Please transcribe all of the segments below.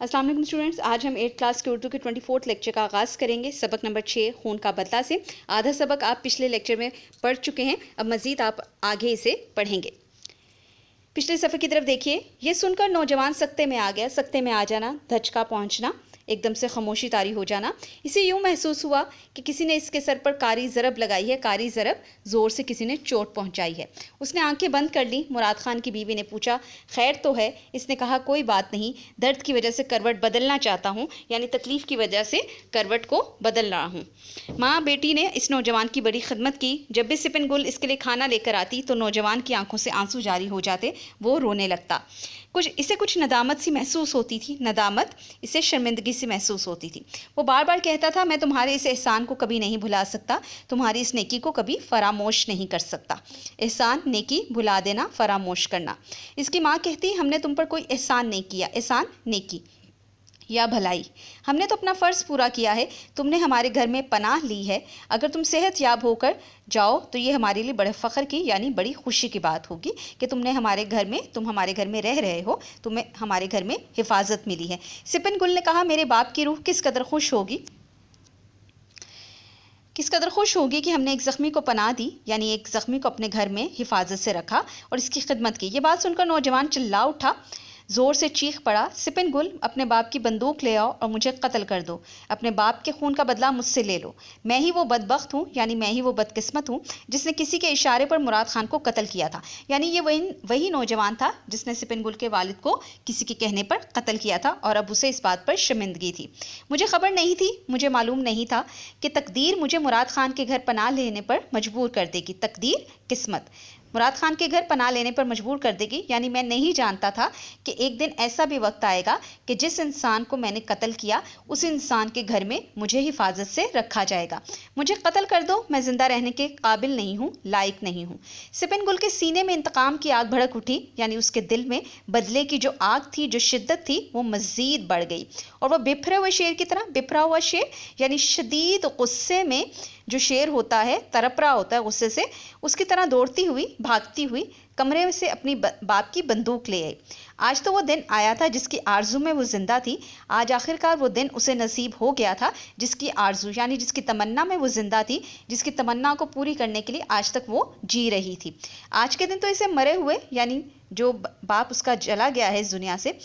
अस्सलाम वालेकुम स्टूडेंट्स, आज हम 8th क्लास के उर्दू के 24th लेक्चर का आगाज़ करेंगे। सबक नंबर 6 खून का बदला से। आधा सबक आप पिछले लेक्चर में पढ़ चुके हैं, अब मज़ीद आप आगे इसे पढ़ेंगे। पिछले सफ़े की तरफ देखिए। ये सुनकर नौजवान सख्ते में आ गया। सख्ते में आ जाना, धचका पहुँचना, एकदम से खामोशी तारी हो जाना। इसे यूँ महसूस हुआ कि किसी ने इसके सर पर कारी ज़रब लगाई है। कारी ज़रब, ज़ोर से किसी ने चोट पहुंचाई है। उसने आंखें बंद कर ली। मुराद खान की बीवी ने पूछा, खैर तो है? इसने कहा, कोई बात नहीं, दर्द की वजह से करवट बदलना चाहता हूँ, यानी तकलीफ़ की वजह से करवट को बदल रहा हूँ। माँ बेटी ने इस नौजवान की बड़ी खिदमत की। जब भी सिपन गुल इसके लिए खाना लेकर आती तो नौजवान की आंखों से आंसू जारी हो जाते, वो रोने लगता। इसे कुछ नदामत सी महसूस होती थी। नदामत, इसे शर्मिंदगी सी महसूस होती थी। वो बार बार कहता था, मैं तुम्हारे इस एहसान को कभी नहीं भुला सकता, तुम्हारी इस नेकी को कभी फरामोश नहीं कर सकता। एहसान, नेकी, भुला देना, फरामोश करना। इसकी माँ कहती, हमने तुम पर कोई एहसान नहीं किया। एहसान, नेकी या भलाई, हमने तो अपना फ़र्ज़ पूरा किया है। तुमने हमारे घर में पनाह ली है। अगर तुम सेहत याब होकर जाओ तो ये हमारे लिए बड़े फ़ख्र की, यानी बड़ी खुशी की बात होगी कि तुम हमारे घर में रह रहे हो, तुम्हें हमारे घर में हिफाजत मिली है। सिपन गुल ने कहा, मेरे बाप की रूह किस कदर खुश होगी कि हमने एक ज़ख्मी को पनाह दी, यानी एक ज़ख्मी को अपने घर में हिफाजत से रखा और इसकी खिदमत की। ये बात सुनकर नौजवान चिल्ला उठा, ज़ोर से चीख पड़ा, सिपन गुल, अपने बाप की बंदूक ले आओ और मुझे कत्ल कर दो। अपने बाप के खून का बदला मुझसे ले लो। मैं ही वो बदबख्त हूँ, यानी मैं ही वो बदकिस्मत हूँ जिसने किसी के इशारे पर मुराद खान को कत्ल किया था। यानी ये वही नौजवान था जिसने सिपन गुल के वालिद को किसी के कहने पर कत्ल किया था और अब उसे इस बात पर शर्मिंदगी थी। मुझे खबर नहीं थी, मुझे मालूम नहीं था कि तकदीर मुझे मुराद खान के घर पनाह लेने पर मजबूर कर देगी। तकदीर, किस्मत, मुराद खान के घर पनाह लेने पर मजबूर कर देगी, यानी मैं नहीं जानता था कि एक दिन ऐसा भी वक्त आएगा कि जिस इंसान को मैंने कत्ल किया उस इंसान के घर में मुझे हिफाजत से रखा जाएगा। मुझे कत्ल कर दो, मैं ज़िंदा रहने के काबिल नहीं हूँ, लायक नहीं हूँ। सिपन गुल के सीने में इंतकाम की आग भड़क उठी, यानी उसके दिल में बदले की जो आग थी, जो शिद्दत थी, वो मज़ीद बढ़ गई और वह बिफरे हुए शेर की तरह, बिफरा हुआ शेर यानी शदीद गुस्से में जो शेर होता है, तड़प रहा होता है गुस्से से, उसकी तरह दौड़ती हुई, भागती हुई कमरे से अपनी बाप की बंदूक ले आई। आज तो वो दिन आया था जिसकी आरजू में वो जिंदा थी। आज आखिरकार वो दिन उसे नसीब हो गया था जिसकी आरजू, यानी जिसकी तमन्ना में वो जिंदा थी, जिसकी तमन्ना को पूरी करने के लिए आज तक वो जी रही थी। आज के दिन तो इसे मरे हुए, यानी जो बाप उसका चला गया है इस दुनिया से,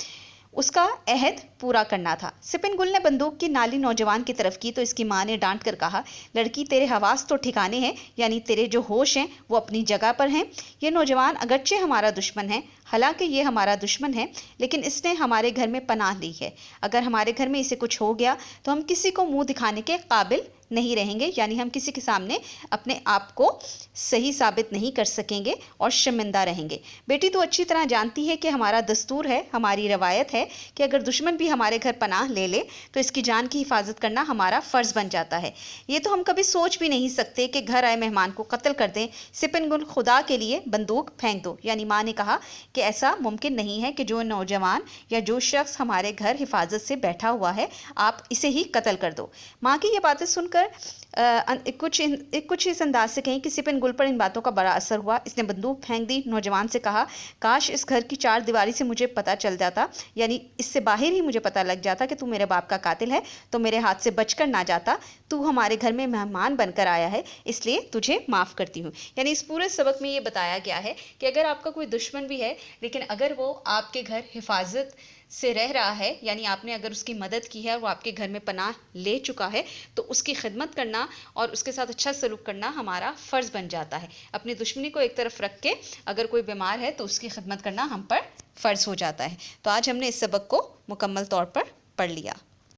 उसका अहद पूरा करना था। सिपन गुल ने बंदूक की नाली नौजवान की तरफ की तो इसकी माँ ने डांट कर कहा, लड़की, तेरे हवास तो ठिकाने हैं, यानी तेरे जो होश हैं वो अपनी जगह पर हैं। ये नौजवान अगरचे हमारा दुश्मन है, हालांकि ये हमारा दुश्मन है, लेकिन इसने हमारे घर में पनाह ली है। अगर हमारे घर में इसे कुछ हो गया तो हम किसी को मुंह दिखाने के काबिल नहीं रहेंगे, यानी हम किसी के सामने अपने आप को सही साबित नहीं कर सकेंगे और शर्मिंदा रहेंगे। बेटी, तो अच्छी तरह जानती है कि हमारा दस्तूर है, हमारी रवायत है कि अगर दुश्मन भी हमारे घर पनाह ले ले तो इसकी जान की हिफाजत करना हमारा फ़र्ज़ बन जाता है। ये तो हम कभी सोच भी नहीं सकते कि घर आए मेहमान को कत्ल कर दें। सिपन गुल, खुदा के लिए बंदूक फेंक दो। यानी माँ ने कहा कि ऐसा मुमकिन नहीं है कि जो नौजवान या जो शख्स हमारे घर हिफाजत से बैठा हुआ है, आप इसे ही कत्ल कर दो। माँ की ये बातें सुनकर कुछ इस अंदाज से कहीं कि सिपन गुल पर इन बातों का बड़ा असर हुआ। इसने बंदूक फेंक दी। नौजवान से कहा, काश इस घर की चार दीवारी से मुझे पता चल जाता, यानी इससे बाहर ही मुझे पता लग जाता कि तू मेरे बाप का कातिल है, तो मेरे हाथ से बचकर ना जाता। तू हमारे घर में मेहमान बनकर आया है, इसलिए तुझे माफ़ करती हूँ। यानी इस पूरे सबक में ये बताया गया है कि अगर आपका कोई दुश्मन भी है, लेकिन अगर वो आपके घर हिफाजत से रह रहा है, यानी आपने अगर उसकी मदद की है, वो आपके घर में पनाह ले चुका है, तो उसकी खिदमत करना और उसके साथ अच्छा सलूक करना हमारा फ़र्ज़ बन जाता है। अपनी दुश्मनी को एक तरफ रख के अगर कोई बीमार है तो उसकी खिदमत करना हम पर फ़र्ज़ हो जाता है। तो आज हमने इस सबक को मुकम्मल तौर पर पढ़ लिया।